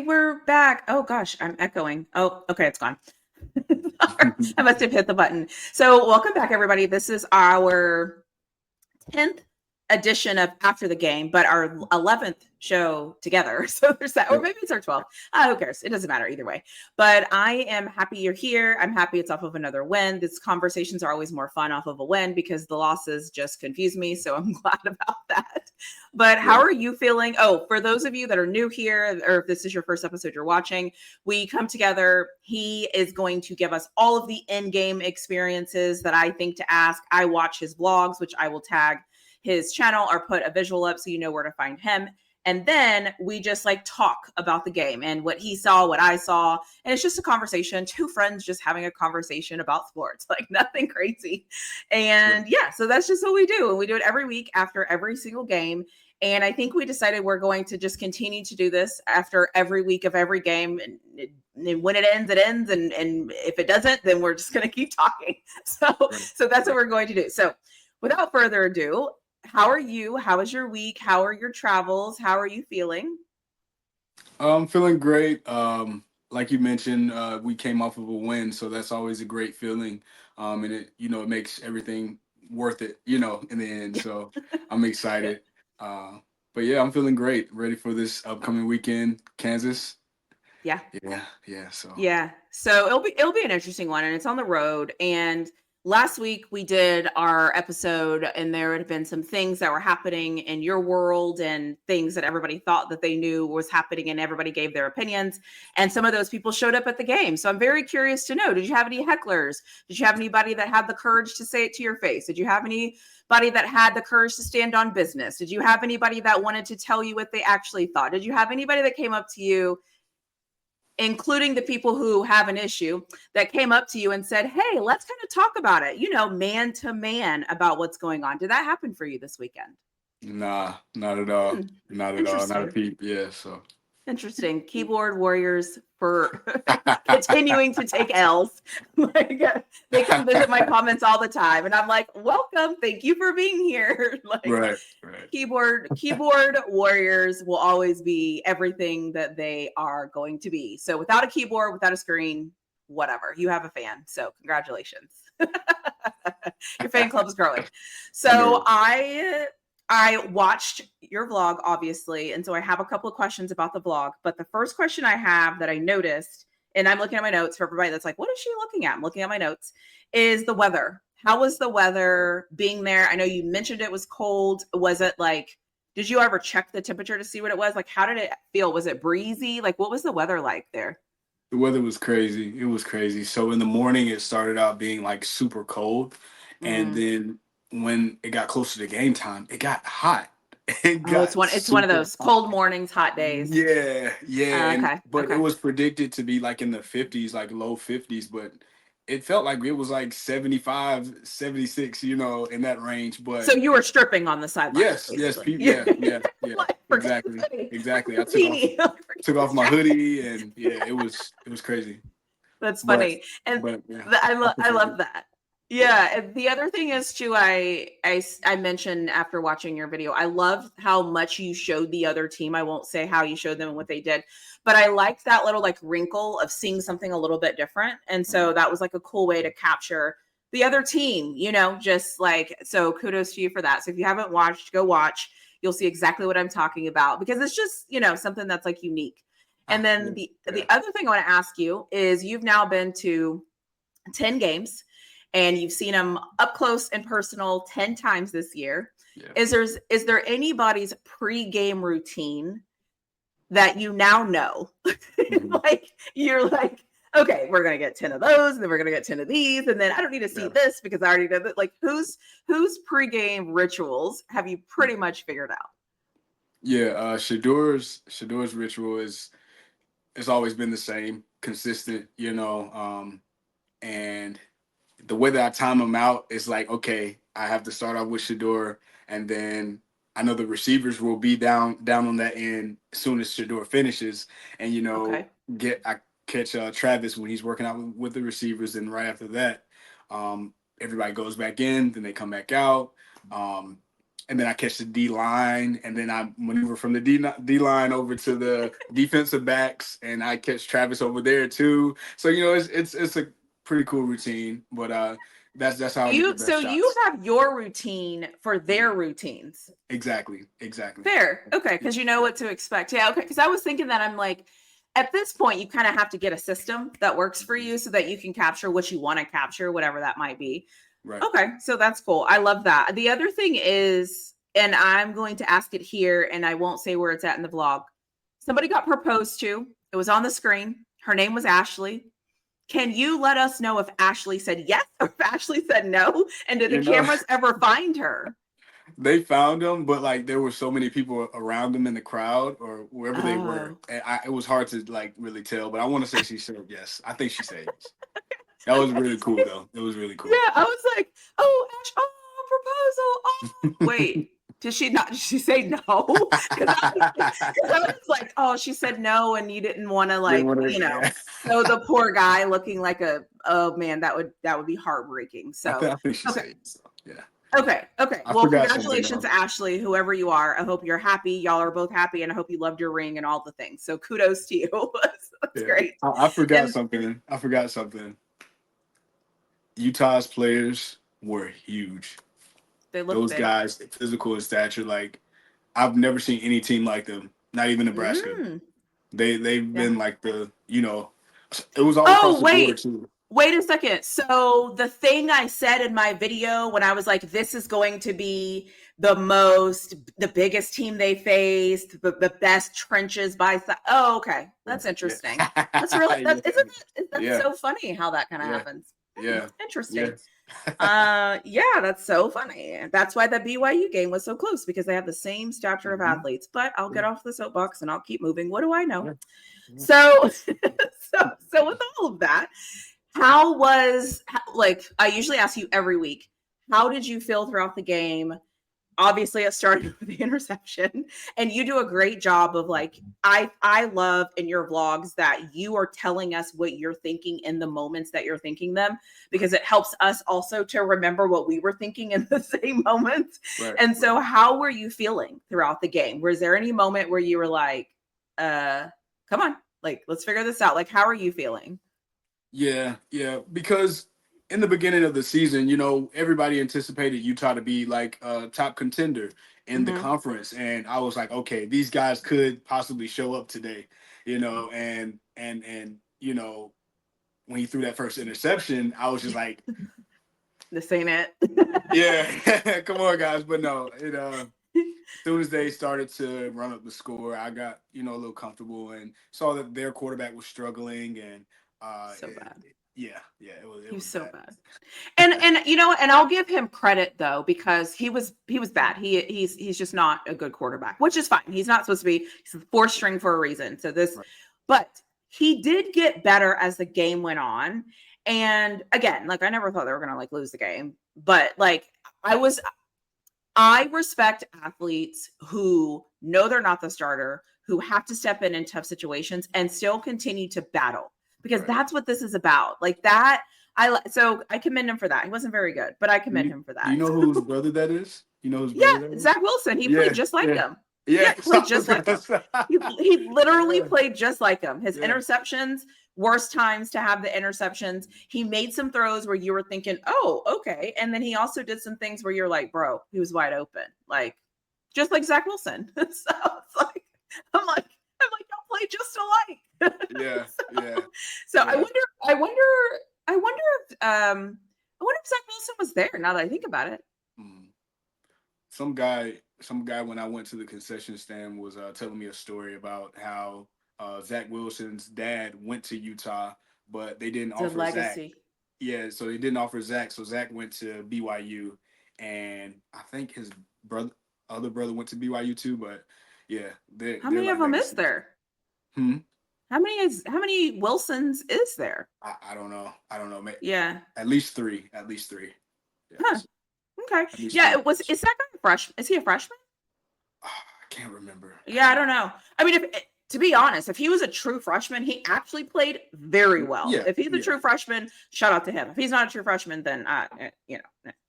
we're back. Oh gosh, I'm echoing. Oh, okay, it's gone. I must have hit the button. So, welcome back, everybody. This is our 10th edition of After the Game, but our 11th show together. So there's that, or maybe it's our 12th. Who cares? It doesn't matter either way. But I am happy you're here. I'm happy it's off of another win. These conversations are always more fun off of a win because the losses just confuse me. So I'm glad about that. But how are you feeling? Oh, for those of you that are new here, or if this is your first episode you're watching, we come together. He is going to give us all of the in-game experiences that I think to ask. I watch his vlogs, which I will tag his channel or put a visual up so you know where to find him. And then we just like talk about the game and what he saw, what I saw. And it's just a conversation, two friends just having a conversation about sports, like nothing crazy. And yeah, so that's just what we do. And we do it every week after every single game. And I think we decided we're going to just continue to do this after every week of every game. And when it ends, it ends. And if it doesn't, then we're just going to keep talking. So that's what we're going to do. So without further ado, how are you? How was your week? How are your travels? How are you feeling? I'm feeling great. Like you mentioned, we came off of a win, so that's always a great feeling. And it makes everything worth it, in the end. So I'm Yeah. excited. Uh, but yeah, I'm feeling great. Ready for this upcoming weekend, Kansas. Yeah. Yeah. So Yeah. So it'll be an interesting one and it's on the road. And last week we did our episode and there had been some things that were happening in your world and things that everybody thought that they knew was happening and everybody gave their opinions. And some of those people showed up at the game. So I'm very curious to know, did you have any hecklers? Did you have anybody that had the courage to say it to your face? Did you have anybody that had the courage to stand on business? Did you have anybody that wanted to tell you what they actually thought? Did you have anybody that came up to you, including the people who have an issue, that came up to you and said, hey, let's kind of talk about it, man to man about what's going on? Did that happen for you this weekend? nah, not at all. Hmm. Not at all. Not a Interesting. peep. Yeah. So Interesting. Keyboard warriors for continuing to take L's. Like they come visit my comments all the time, and I'm like, "Welcome, thank you for being here." Like right. Right. keyboard warriors will always be everything that they are going to be. So without a keyboard, without a screen, whatever, you have a fan. So congratulations. Your fan club is growing. I know. So I watched your vlog, obviously, and so I have a couple of questions about the vlog. But the first question I have that I noticed, and I'm looking at my notes for everybody that's like, what is she looking at? I'm looking at my notes, is the weather. How was the weather being there? I know you mentioned it was cold. Was it like, did you ever check the temperature to see what it was? Like, how did it feel? Was it breezy? Like, what was the weather like there? The weather was crazy. It was crazy. So in the morning, it started out being like super cold, and Mm. then when it got closer to game time, it got hot. It Oh, it's got one of super those hot. cold mornings, hot days. Yeah, and Okay, but it okay. was predicted to be like in the 50s, like low 50s, but it felt like it was like 75, 76, in that range. So But you were stripping on the sidelines, yes, basically. yeah, Like, forget the exactly, hoodie, forget exactly. I the beanie, forget took the off my jacket. hoodie, and yeah, it was crazy. That's But funny, and yeah, I love that. Yeah, and the other thing is too. I mentioned after watching your video, I loved how much you showed the other team. I won't say how you showed them and what they did, but I liked that little like wrinkle of seeing something a little bit different, and so that was like a cool way to capture the other team. Just like so. Kudos to you for that. So if you haven't watched, go watch. You'll see exactly what I'm talking about because it's just something that's like unique. And then yeah, the yeah, other thing I want to ask you is you've now been to 10 games and you've seen them up close and personal 10 times this year. yeah. Is there anybody's pre-game routine that you now know? Mhm. Like you're like, okay, we're gonna get 10 of those, and then we're gonna get 10 of these, and then I don't need to see Yeah. this because I already did it. Like whose pre-game rituals have you pretty much figured out? Yeah, Shador's ritual is it's always been the same, consistent, and the way that I time them out is like, okay, I have to start off with Shador, and then I know the receivers will be down on that end as soon as Shador finishes, and Okay. I catch Travis when he's working out with the receivers, and right after that, everybody goes back in, then they come back out. Um, and then I catch the D line, and then I maneuver from the D line over to the defensive backs, and I catch Travis over there too. So it's a pretty cool routine, but that's how I get the best You shots. have your routine for their routines. Exactly. Fair. Okay. Because you know what to expect. Yeah. Okay. Because I was thinking that I'm like, at this point, you kind of have to get a system that works for you so that you can capture what you want to capture, whatever that might be. Right. Okay. So that's cool. I love that. The other thing is, and I'm going to ask it here, and I won't say where it's at in the vlog. Somebody got proposed to. It was on the screen. Her name was Ashley. Can you let us know if Ashley said yes or if Ashley said no? And did the cameras ever find her? They found him, but like there were so many people around them in the crowd or wherever they were, and it was hard to like really tell. But I want to say she said yes. I think she said yes. That was really cool, though. It was really cool. Yeah, I was like, "Oh, Ash, oh, proposal! Oh, wait, did she not? Did she say no?" Because I was like, "Oh, she said no, and you didn't want to like, so the poor guy looking like oh man, that would be heartbreaking." So I think she said so. Yeah. Okay. Well, congratulations, Ashley, whoever you are. I hope you're happy. Y'all are both happy, and I hope you loved your ring and all the things. So kudos to you. That's great. I forgot something. Utah's players were huge. Those big guys, physical in stature. Like I've never seen any team like them. Not even Nebraska. They've been like it was all across the board too. Wait a second. So the thing I said in my video when I was like, this is going to be the biggest team they faced, the best trenches by side. Oh, okay. That's interesting. That's really, that's so funny how that kind of happens. Yeah. Interesting. That's so funny. That's why the BYU game was so close because they have the same stature of athletes, but I'll get off the soapbox and I'll keep moving. What do I know? Yeah. So with all of that, I usually ask you every week, how did you feel throughout the game? Obviously it started with the interception, and you do a great job of like, I love in your vlogs that you are telling us what you're thinking in the moments that you're thinking them, because it helps us also to remember what we were thinking in the same moments. Right, and so how were you feeling throughout the game? Was there any moment where you were like, come on, like, let's figure this out? Like, how are you feeling? Yeah, because in the beginning of the season, everybody anticipated Utah to be like a top contender in the conference. And I was like, okay, these guys could possibly show up today, and when he threw that first interception, I was just like, this ain't it. Yeah, come on, guys. But no, as soon as they started to run up the score, I got, a little comfortable and saw that their quarterback was struggling and so bad. It was so bad. And and I'll give him credit though, because he was bad. He's just not a good quarterback, which is fine. He's not supposed to be. He's the fourth string for a reason. So but he did get better as the game went on. And again, like I never thought they were gonna like lose the game, but like I respect athletes who know they're not the starter, who have to step in tough situations and still continue to battle. Because that's what this is about. Like that, so I commend him for that. He wasn't very good, but I commend him for that. You know whose brother that is? You know whose brother that is? Zach Wilson. He played just like him. Yeah, he played just like him. He literally played just like him. His interceptions, worst times to have the interceptions. He made some throws where you were thinking, oh, okay. And then he also did some things where you're like, bro, he was wide open. Like, just like Zach Wilson. So it's like, I'm like, y'all play just alike. So I wonder if Zach Wilson was there now that I think about it. Some guy when I went to the concession stand was telling me a story about how Zach Wilson's dad went to Utah, but they didn't offer legacy. Zach. Yeah, so they didn't offer Zach, so Zach went to BYU, and I think his other brother went to BYU too, but yeah. How many of them is there? How many Wilsons is there? I don't know. Yeah. At least three. Yeah. Huh. Okay. Yeah. Is that guy a freshman? Is he a freshman? I can't remember. Yeah, I don't know. I mean, to be honest, if he was a true freshman, he actually played very well. Yeah, if he's a true freshman, shout out to him. If he's not a true freshman, then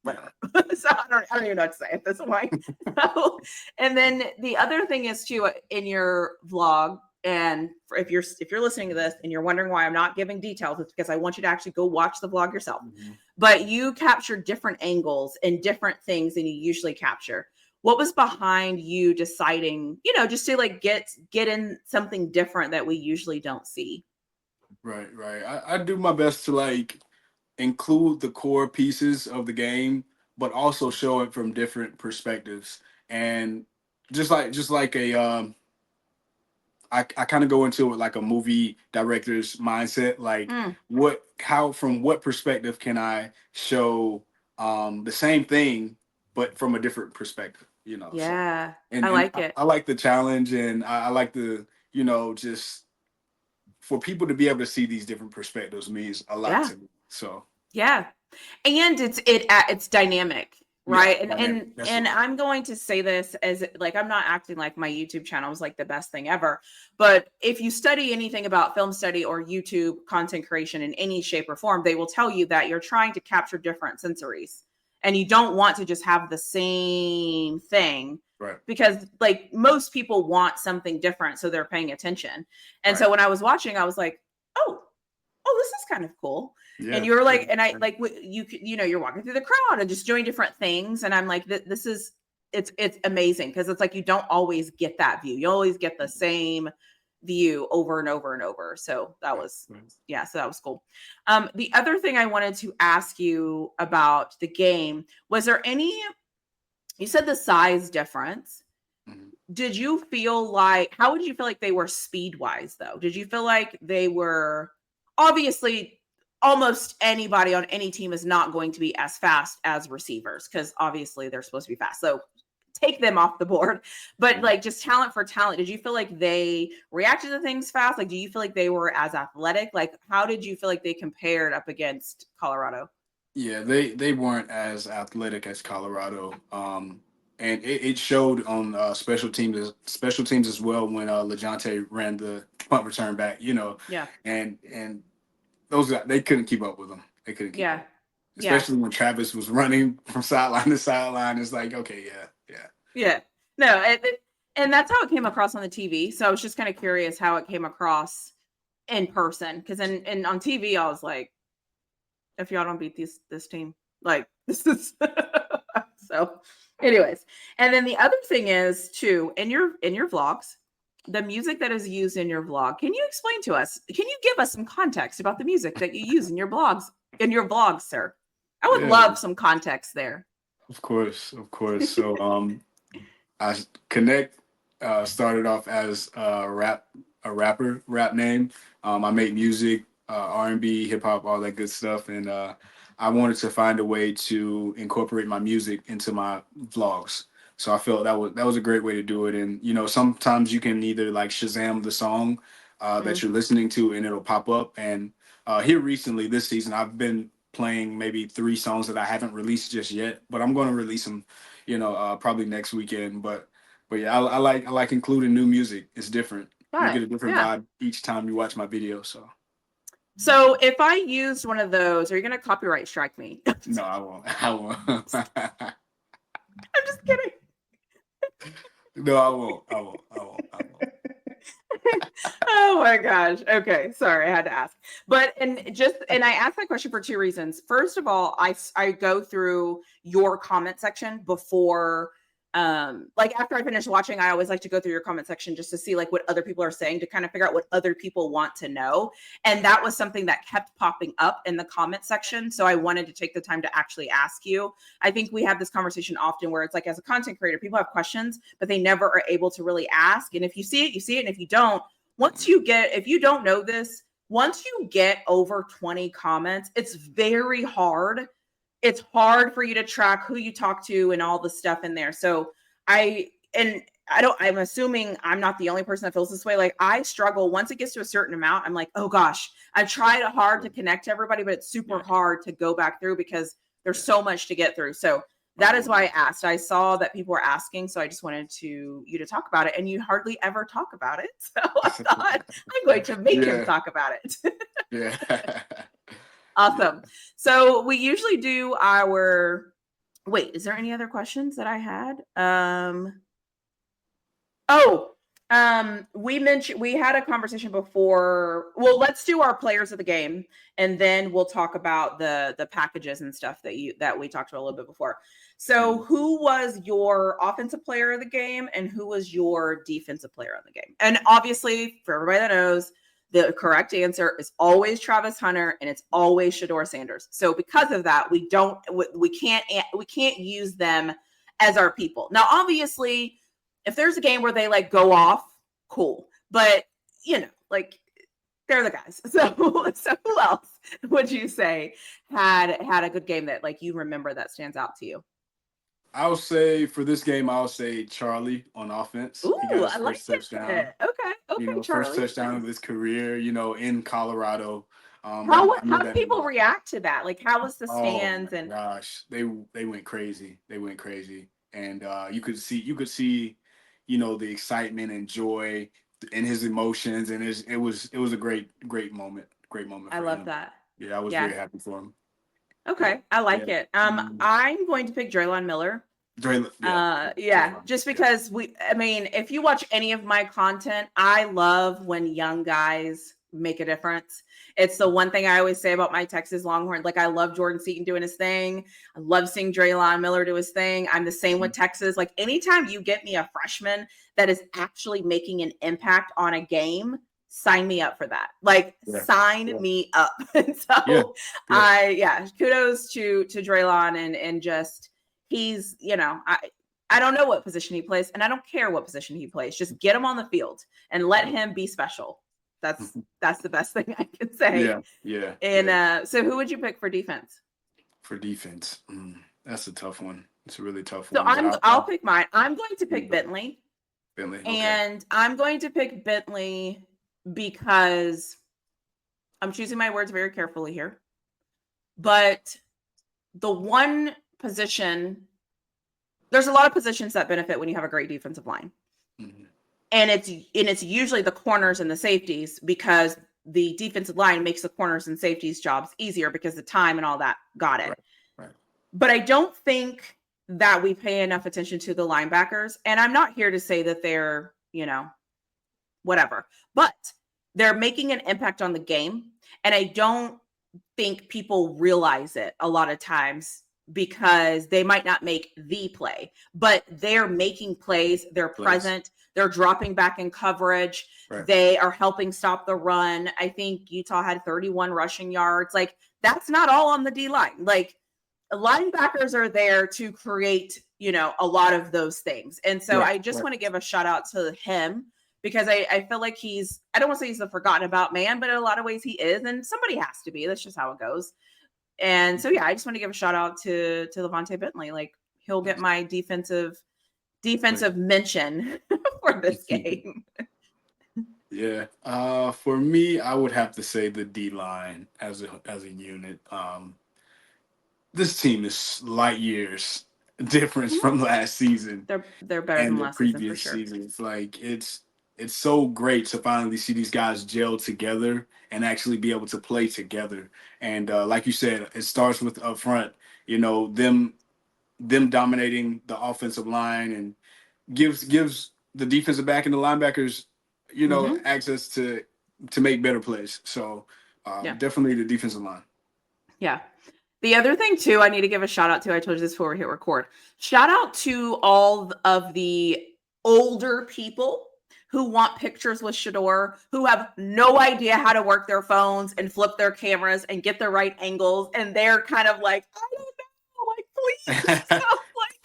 whatever. So I don't even know what to say at this point. So, and then the other thing is too, in your vlog, and if you're listening to this and you're wondering why I'm not giving details, it's because I want you to actually go watch the vlog yourself. But you capture different angles and different things than you usually capture. What was behind you deciding, just to like get in something different that we usually don't see? Right. I do my best to like include the core pieces of the game, but also show it from different perspectives. And just like a I kind of go into it like a movie director's mindset, like from what perspective can I show the same thing but from a different perspective, so Yeah, I and like it. I like the challenge, and I like the, just for people to be able to see these different perspectives means a lot Yeah. to me. So Yeah. And it's dynamic, yeah, right? And dynamic. and That's and right. I'm going to say this as like, I'm not acting like my YouTube channel is like the best thing ever, but if you study anything about film study or YouTube content creation in any shape or form, they will tell you that you're trying to capture different sensories, and you don't want to just have the same thing, Right. because like most people want something different, so they're paying attention. And Right. so when I was watching, I was like, oh, this is kind of cool. And Yeah. you're like, and I like, you're walking through the crowd and just doing different things. And I'm like, this is, it's amazing. Cause it's like, you don't always get that view. You always get the same view over and over and over. So that was, yeah. So that was cool. The other thing I wanted to ask you about the game, was there any, you said the size difference. Did you feel like, how would you feel like they were speed wise though? Did you feel like they were, obviously almost anybody on any team is not going to be as fast as receivers, because obviously they're supposed to be fast. So take them off the board. But like, just talent for talent, did you feel like they reacted to things fast? Like, do you feel like they were as athletic? Like, how did you feel like they compared up against Colorado? Yeah, they weren't as athletic as Colorado, and it showed on special teams as well when Lejante ran the punt return back. Yeah. And those guys, they couldn't keep up with them. They couldn't keep Yeah. up, Yeah. especially when Travis was running from sideline to sideline. It's like, okay, yeah. Yeah. No, and that's how it came across on the TV. So I was just kind of curious how it came across in person, because and on TV I was like, if y'all don't beat this team, like this is so. Anyways, and then the other thing is too, in your vlogs, the music that is used in your vlog. Can you explain to us? Can you give us some context about the music that you use in your blogs? Sir, I would Yeah, love some context there. of course, of course. So I Konnxct started off as a rap name. I make music, R&B, hip hop, all that good stuff, and I wanted to find a way to incorporate my music into my vlogs. So I felt that was a great way to do it. And sometimes you can either like Shazam the song that you're listening to, and it'll pop up. And here recently this season, I've been playing maybe 3 songs that I haven't released just yet, but I'm going to release them probably next weekend. But yeah, I like including new music. It's different. You Got get it. a different Yeah. vibe each time you watch my video. So So if I used one of those, are you going to copyright strike me? I'm no, I won't. I won't. just kidding. No, I won't. I won't. I won't. I won't. Oh my gosh. Okay. Sorry. I had to ask. But, and I asked that question for 2 reasons. First of all, I go through your comment section before, like after I finish watching, I always like to go through your comment section just to see like what other people are saying, to kind of figure out what other people want to know. And that was something that kept popping up in the comment section. So I wanted to take the time to actually ask you. I think we have this conversation often where it's like, as a content creator, people have questions, but they never are able to really ask. And if you see it, you see it. And if you don't, if you don't know this, once you get over 20 comments, it's very hard. It's hard for you to track who you talk to and all the stuff in there. So I'm assuming I'm not the only person that feels this way. Like, I struggle once it gets to a certain amount. I'm like, oh gosh, I tried hard to connect to everybody, but it's super hard to go back through because there's so much to get through. So that is why I asked. I saw that people were asking, so I just wanted you to talk about it, and you hardly ever talk about it. So I thought I'm going to make him talk about it. Yeah. Awesome. So we usually do our Wait, is there any other questions that I had? We had a conversation before. Well, let's do our players of the game, and then we'll talk about the packages and stuff that we talked about a little bit before. So, who was your offensive player of the game, and who was your defensive player of the game? And obviously, for everybody that knows, the correct answer is always Travis Hunter, and it's always Shedeur Sanders. So, because of that, we can't use them as our people. Now, obviously, if there's a game where they like go off, cool. But like they're the guys. So who else would you say had a good game that like you remember that stands out to you? I'll say for this game, I'll say Charlie on offense. Ooh, He got his I like first touchdown. it. Okay, First Charlie. touchdown of his career. In Colorado. How I know do that people means react to that? Like, how was the Oh stands my and gosh, they went crazy. They went crazy, and you could see, the excitement and joy in his emotions, and it was a great moment. Great moment I for love him. that. Yeah, I was Yeah. very happy for him. Okay, I like Yeah. it. I'm going to pick Draylon Miller. Yeah. Just because if you watch any of my content, I love when young guys make a difference. It's the one thing I always say about my Texas Longhorn. Like, I love Jordan Seaton doing his thing. I love seeing Draylon Miller do his thing. I'm the same with Texas. Like, anytime you get me a freshman that is actually making an impact on a game, sign me up for that. Like, sign me up. And so kudos to Draylon and just he's, I don't know what position he plays, and I don't care what position he plays. Just get him on the field and let him be special. That's the best thing I can say. Yeah. And so who would you pick for defense? For defense, that's a tough one. It's a really tough So one. But I'll pick mine. I'm going to pick Bentley. Bentley, okay. And I'm going to pick Bentley because I'm choosing my words very carefully here. But the one position, there's a lot of positions that benefit when you have a great defensive line. Mm-hmm. And it's usually the corners and the safeties, because the defensive line makes the corners and safeties jobs easier because the time and all that. Got it. Right. But I don't think that we pay enough attention to the linebackers. And I'm not here to say that they're, whatever, but they're making an impact on the game. And I don't think people realize it a lot of times, because they might not make the play, but they're making plays. They're present. They're dropping back in coverage. Right. They are helping stop the run. I think Utah had 31 rushing yards. Like, that's not all on the D line. Like, linebackers are there to create, a lot of those things. And so I just want to give a shout out to him, because I feel like I don't want to say he's the forgotten about man, but in a lot of ways he is. And somebody has to be. That's just how it goes. And so, I just want to give a shout out to Levante Bentley. Like, he'll get my defensive mention for this game. Yeah. For me, I would have to say the D line as a unit. This team is light years difference from last season. They're better than last season for sure. Seasons. Like, it's so great to finally see these guys gel together and actually be able to play together. And like you said, it starts with up front, them dominating the offensive line, and gives the defensive back and the linebackers, access to make better plays. So definitely the defensive line. Yeah. The other thing too, I need to give a shout out to, I told you this before we hit record. Shout out to all of the older people who want pictures with Shedeur, who have no idea how to work their phones and flip their cameras and get the right angles. And they're kind of like, I don't know,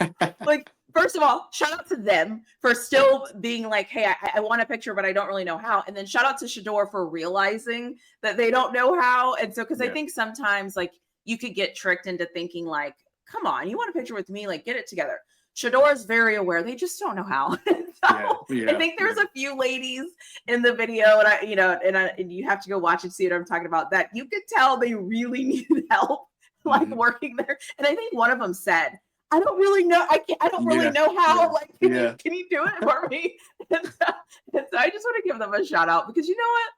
like, please. like, first of all, shout out to them for still being like, hey, I want a picture, but I don't really know how. And then shout out to Shedeur for realizing that they don't know how. And so, because I think sometimes, like, you could get tricked into thinking like, come on, you want a picture with me? Like, get it together. Shedeur is very aware. They just don't know how. I think there's a few ladies in the video, and you have to go watch and see what I'm talking about, that you could tell they really needed help, like working there. And I think one of them said, I don't really know. I don't really know how. Like, can you do it for me? And so I just want to give them a shout out, because you know what?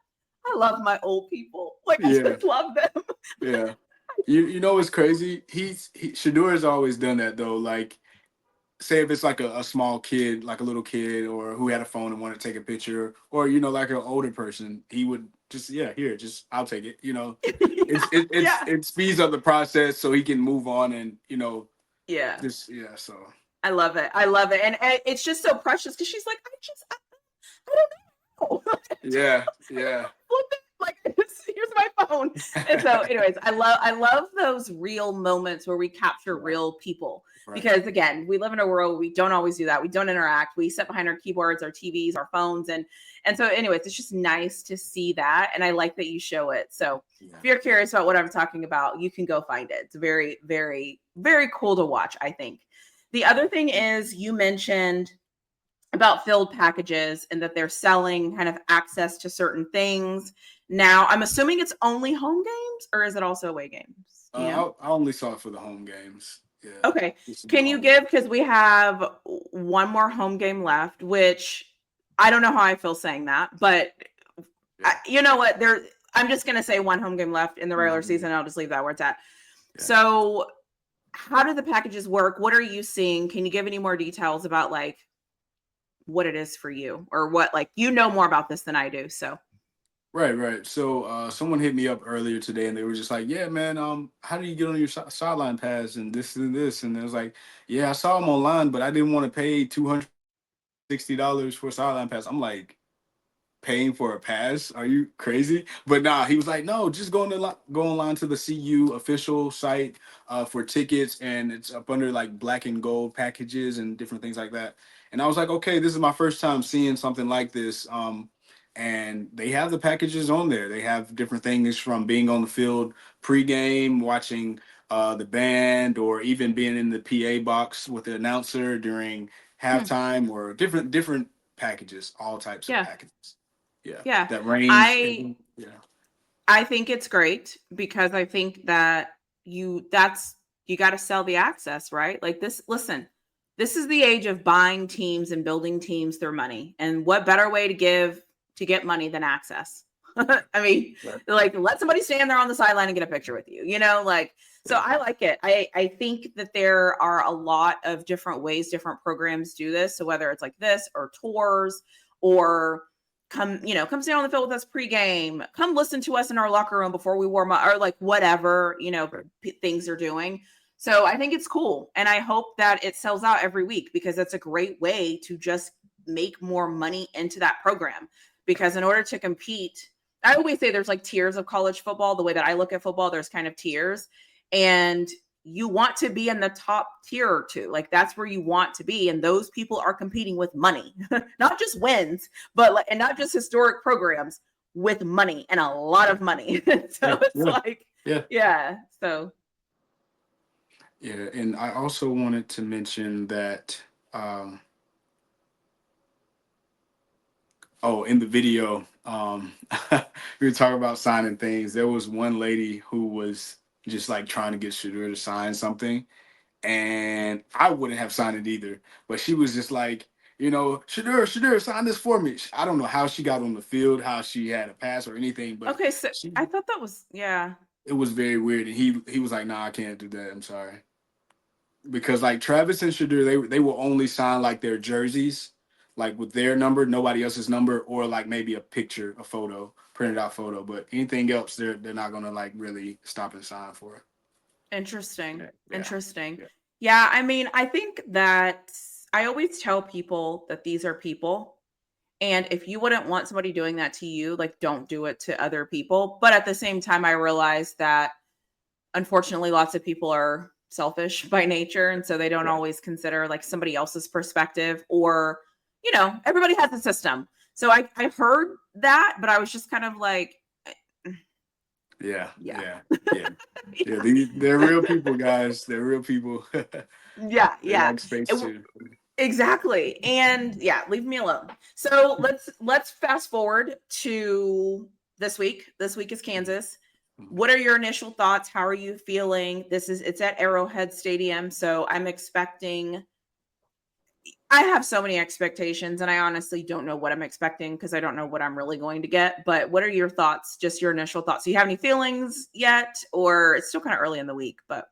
I love my old people. Like, I just love them. Yeah. You know what's crazy? Shador has always done that though. Like, say if it's like a small kid, like a little kid, or who had a phone and wanted to take a picture, or like an older person, he would just here, just I'll take it. Yeah. It speeds up the process so he can move on and Yeah. just So I love it. I love it. And it's just so precious because she's like, I don't know. yeah, I don't yeah, know. Flip it. Like, here's my phone. And so, anyways, I love those real moments where we capture right, real people. right. Because again, we live in a world we don't always do that. We don't interact. We sit behind our keyboards, our TVs, our phones, and so, anyways, it's just nice to see that. And I like that you show it. So Yeah. if you're curious about what I'm talking about, you can go find it. It's very, very, very cool to watch, I think. The other thing is you mentioned about filled packages and that they're selling kind of access to certain things. Now, I'm assuming it's only home games or is it also away games? Do you know? I only saw it for the home games. Yeah. Okay. Just to do Can you home. give, because we have one more home game left, which I don't know how I feel saying that, but Yeah. you know what? I'm just going to say one home game left in the regular season. I'll just leave that where it's at. Yeah. So, how do the packages work? What are you seeing? Can you give any more details about like what it is for you or what, like, more about this than I do. So, Right. So someone hit me up earlier today and they were just like, yeah, man, how do you get on your sideline pass and this and this? And it was like, yeah, I saw them online, but I didn't want to pay $260 for a sideline pass. I'm like, paying for a pass? Are you crazy? But nah, he was like, no, just go online to the CU official site for tickets, and it's up under like black and gold packages and different things like that. And I was like, okay, this is my first time seeing something like this. And they have the packages on there. They have different things from being on the field pregame, watching the band, or even being in the PA box with the announcer during halftime, or different packages, all types of yeah. packages. Yeah, Yeah. that range. I Yeah, I think it's great because I think that you got to sell the access, right? Like this, listen, this is the age of buying teams and building teams through money. And what better way to get money than access? I mean, right. like let somebody stand there on the sideline and get a picture with you, like so Yeah, I like it. I think that there are a lot of different ways different programs do this. So whether it's like this or tours or come stay on the field with us pregame, come listen to us in our locker room before we warm up or like whatever, right. things they're doing. So I think it's cool. And I hope that it sells out every week because that's a great way to just make more money into that program. Because in order to compete, I always say there's like tiers of college football. The way that I look at football, there's kind of tiers. And you want to be in the top tier or two. Like that's where you want to be. And those people are competing with money, not just wins, but like, and not just historic programs with money and a lot of money. So it's Yeah, like, yeah, yeah. So yeah. And I also wanted to mention that. Um, in the video, we were talking about signing things. There was one lady who was just like trying to get Shador to sign something, and I wouldn't have signed it either. But she was just like, Shador, sign this for me. I don't know how she got on the field, how she had a pass or anything, but okay, so she I thought that was yeah. it was very weird. And he was like, "Nah, I can't do that. I'm sorry." Because like Travis and Shador, they will only sign like their jerseys, like with their number, nobody else's number, or like maybe a picture, a photo, printed out photo. But anything else, they're not gonna like really stop and sign for. Interesting. Yeah, yeah, Interesting. yeah, Yeah, I mean, I think that I always tell people that these are people. And if you wouldn't want somebody doing that to you, like don't do it to other people. But at the same time, I realize that unfortunately lots of people are selfish by nature. And so they don't yeah, always consider like somebody else's perspective or, everybody has a system. So I heard that, but I was just kind of like, yeah, yeah. yeah, yeah. Yeah, they're real people, guys. They're real people. Yeah, They yeah. like space It, too. Exactly. And yeah, leave me alone. So let's fast forward to this week. This week is Kansas. What are your initial thoughts? How are you feeling? It's at Arrowhead Stadium, so I'm expecting I have so many expectations, and I honestly don't know what I'm expecting because I don't know what I'm really going to get. But what are your thoughts? Just your initial thoughts. Do you have any feelings yet, or it's still kind of early in the week? But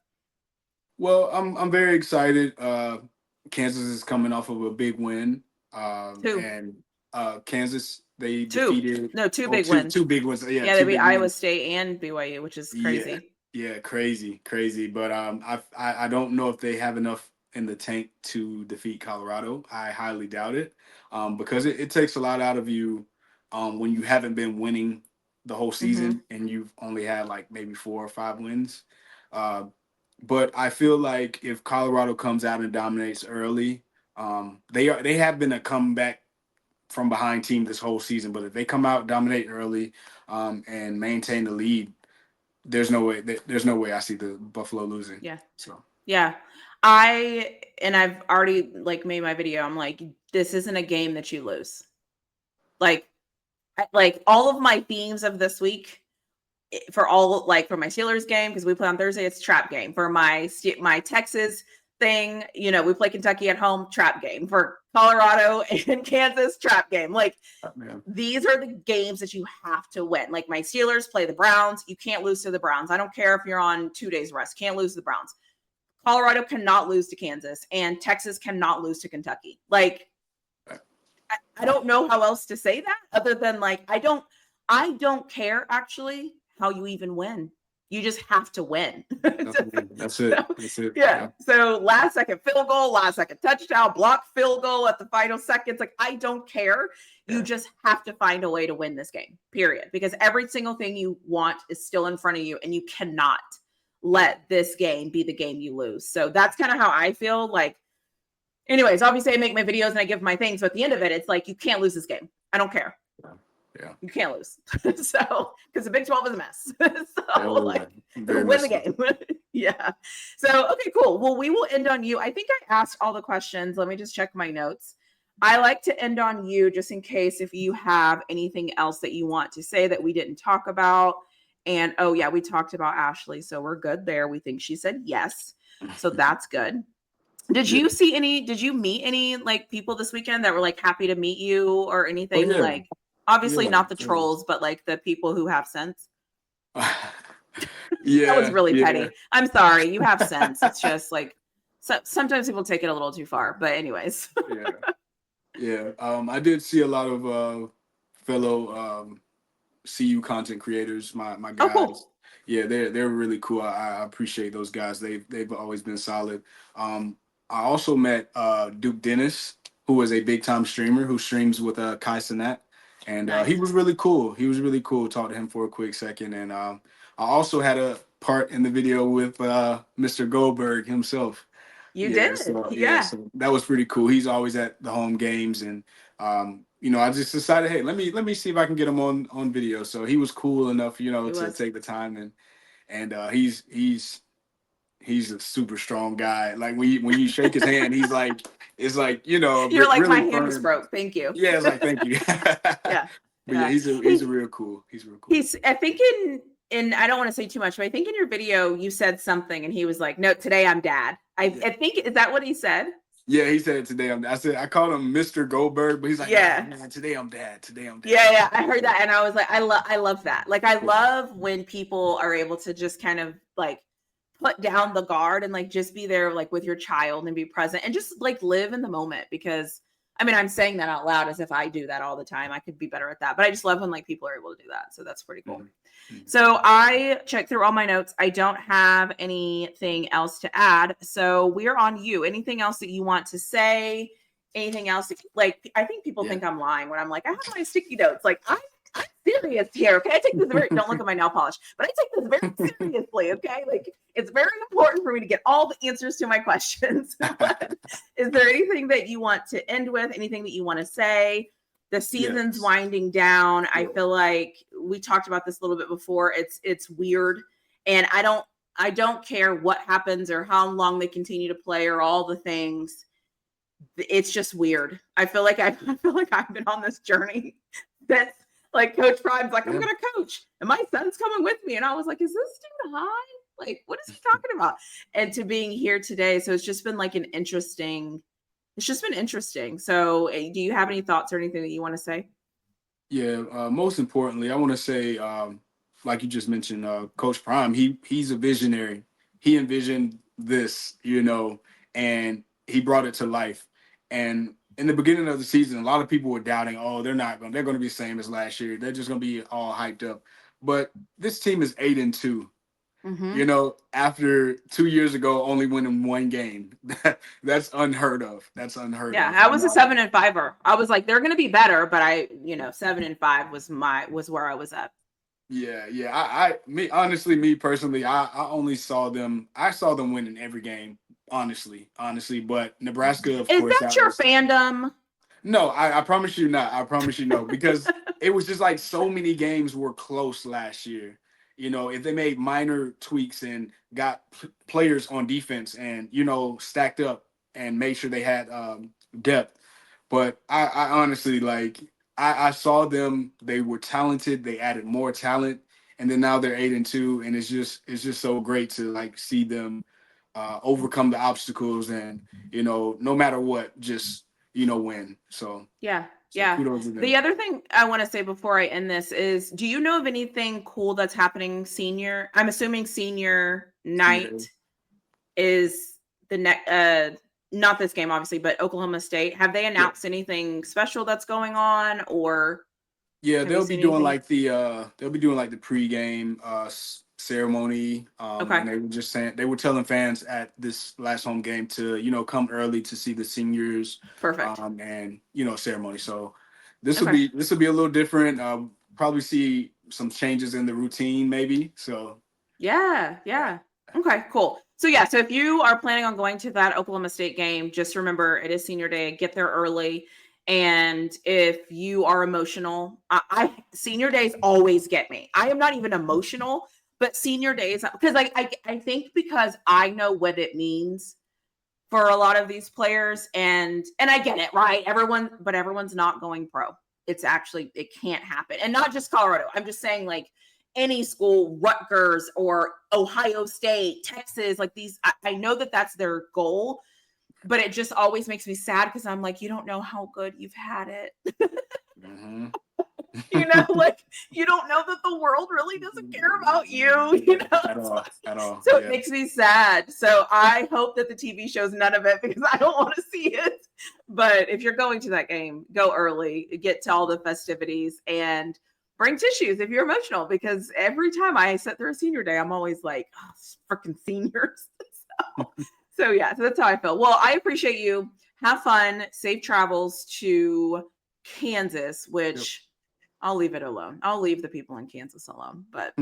Well, I'm very excited. Kansas is coming off of a big win, two, and Kansas they two, defeated no, two oh big two wins. two big ones. Yeah, Yeah, they two beat big Iowa wins. State and BYU, which is Yeah, crazy. yeah, crazy. But I don't know if they have enough in the tank to defeat Colorado. I highly doubt it, because it takes a lot out of you, when you haven't been winning the whole Hmm. season and you've only had like maybe 4 or 5 wins. Uh, but I feel like if Colorado comes out and dominates early, they have been a comeback from behind team this whole season. But if they come out, dominate early, and maintain the lead, there's no way I see the Buffalo losing. Yeah, So yeah. And I've already like made my video. I'm like, this isn't a game that you lose. Like, like all of my themes of this week for all like for my Steelers game because we play on Thursday, it's trap game. For my Texas thing, you know, we play Kentucky at home, trap game. For Colorado and Kansas, trap game. Like man, these are the games that you have to win. Like my Steelers play the Browns, you can't lose to the Browns. I don't care if you're on 2 days rest, can't lose to the Browns. Colorado cannot lose to Kansas, and Texas cannot lose to Kentucky. Like I don't know how else to say that other than like I don't care actually how you even win. You just have to win. that's it. So, That's it. yeah. Yeah. So last second field goal, last second touchdown, block field goal at the final seconds. Like I don't care. You Yeah. just have to find a way to win this game. Period. Because every single thing you want is still in front of you, and you cannot let this game be the game you lose. So that's kind of how I feel. Like anyways, obviously I make my videos and I give my things, but at the end of it, it's like you can't lose this game. I don't care. Yeah. You can't lose. So because the Big 12 is a mess. So Hell like yeah. Very win the much so. game. Yeah. So okay, cool. Well, we will end on you. I think I asked all the questions. Let me just check my notes. I like to end on you just in case if you have anything else that you want to say that we didn't talk about. And oh yeah, we talked about Ashley. So we're good there. We think she said yes. So that's good. Did Yeah. did you meet any like people this weekend that were like happy to meet you or Oh anything? yeah. Like obviously Yeah. not the Yeah. trolls, but like the people who have sense. That was Yeah. really Yeah. petty. I'm sorry. You have sense. It's just like sometimes people take it a little too far. But anyways. Yeah. Yeah. I did see a lot of fellow CU content creators, my Oh, guys. cool. Yeah, they're really cool. I appreciate those guys. They've always been solid. I also met Duke Dennis, who is a big time streamer who streams with Kai Cenat, and he Nice. was really cool. He was really cool. Talked to him for a quick second, and I also had a part in the video with Mr. Goldberg himself. You did. Yeah, Yeah. so that was pretty cool. He's always at the home games, and I just decided, hey, let me see if I can get him on video. So he was cool enough, It to was. take the time, and he's a super strong guy. Like when you shake his hand, he's like it's like You're like, my really hand just firm. broke. Thank you. Yeah, it's like thank you. Yeah. But yeah, Yeah. he's a real cool. He's real cool. He's I think in I don't want to say too much, but I think in your video you said something and he was like, no, today I'm dad. I think is that what he said? Yeah, he said today I called him Mr. Goldberg, but he's like, nah, Yeah. man, today I'm dad. Today I'm dad. Yeah, I heard that and I was like, I love that. Like I love when people are able to just kind of like put down the guard and like just be there like with your child and be present and just like live in the moment because I mean I'm saying that out loud as if I do that all the time. I could be better at that, but I just love when like people are able to do that. So that's pretty cool. Mm-hmm. So I checked through all my notes. I don't have anything else to add. So we're on you. Anything else that you want to say? Anything else? Like, I think people think I'm lying when I'm like, I have my sticky notes. Like, I'm serious here. Okay. I take this don't look at my nail polish, but I take this very seriously. Okay. Like, it's very important for me to get all the answers to my questions. But is there anything that you want to end with? Anything that you want to say? The season's winding down. I feel like we talked about this a little bit before. It's weird. And I don't care what happens or how long they continue to play or all the things. It's just weird. I feel like I've been on this journey since like Coach Prime's like, I'm gonna coach. And my son's coming with me. And I was like, is this dude high? Like, what is he talking about? And to being here today. So it's just been like an interesting it's just been interesting. So do you have any thoughts or anything that you want to say? Yeah, most importantly, I want to say, like you just mentioned, Coach Prime. He's a visionary. He envisioned this, and he brought it to life. And in the beginning of the season, a lot of people were doubting, oh, they're going to be the same as last year. They're just going to be all hyped up. But this team is 8-2. Mm-hmm. After 2 years ago, only winning one game. That's unheard of. That's unheard Yeah, of. I was a 7-5er. I was like, they're going to be better, but 7-5 was where I was at. Yeah, yeah. Me honestly, me personally, I saw them winning every game. Honestly, but Nebraska, of Is course, that that your was fandom? no. I promise you not. I promise you no, because it was just like so many games were close last year. If they made minor tweaks and got players on defense and stacked up and made sure they had depth. But I honestly like I saw them. They were talented. They added more talent, and then now they're 8-2, and it's just so great to like see them overcome the obstacles and no matter what, just win. So Yeah, so yeah. kudos to The them. other thing I want to say before I end this is, do you know of anything cool that's happening senior? I'm assuming senior Senior day. night is the next, not this game, obviously, but Oklahoma State. Have they Yeah. announced anything special that's going on, or Yeah, have you they'll be seen doing anything? like the pregame ceremony. Okay, And they were just saying they were telling fans at this last home game to, come early to see the seniors perfect. and ceremony. So this will Okay. be this will be a little different. Probably see some changes in the routine, maybe. So Yeah, yeah. yeah. Okay, cool. So yeah, so if you are planning on going to that Oklahoma State game, just remember it is senior day. Get there early. And if you are emotional, I senior days always get me. I am not even emotional, but senior days, because I think because I know what it means for a lot of these players, and I get it, right? Everyone's not going pro. It's actually, it can't happen. And not just Colorado. I'm just saying, like, any school, Rutgers or Ohio State, Texas, like these, I know that that's their goal, but it just always makes me sad because I'm like, you don't know how good you've had it. Hmm. Like, you don't know that the world really doesn't care about you, At all, at all. So it Yeah. makes me sad. So I hope that the TV shows none of it because I don't want to see it. But if you're going to that game, go early, get to all the festivities, and bring tissues if you're emotional, because every time I sit through a senior day, I'm always like, oh, freaking seniors. So yeah, so that's how I feel. Well, I appreciate you. Have fun. Safe travels to Kansas, Yep. which I'll leave it alone. I'll leave the people in Kansas alone. But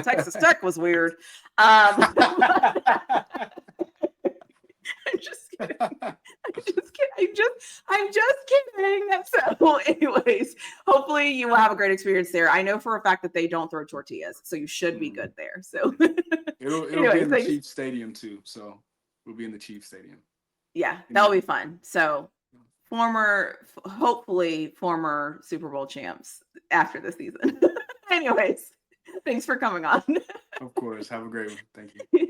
Texas Tech was weird. I'm just kidding. I'm just kidding. So, anyways, hopefully you will have a great experience there. I know for a fact that they don't throw tortillas, so you should be good there. So, It'll be anyways, in the thanks. Chiefs Stadium too. So we'll be in the Chiefs Stadium. Yeah, that'll be fun. So, hopefully former Super Bowl champs after the season. Anyways, thanks for coming on. Of course. Have a great one. Thank you.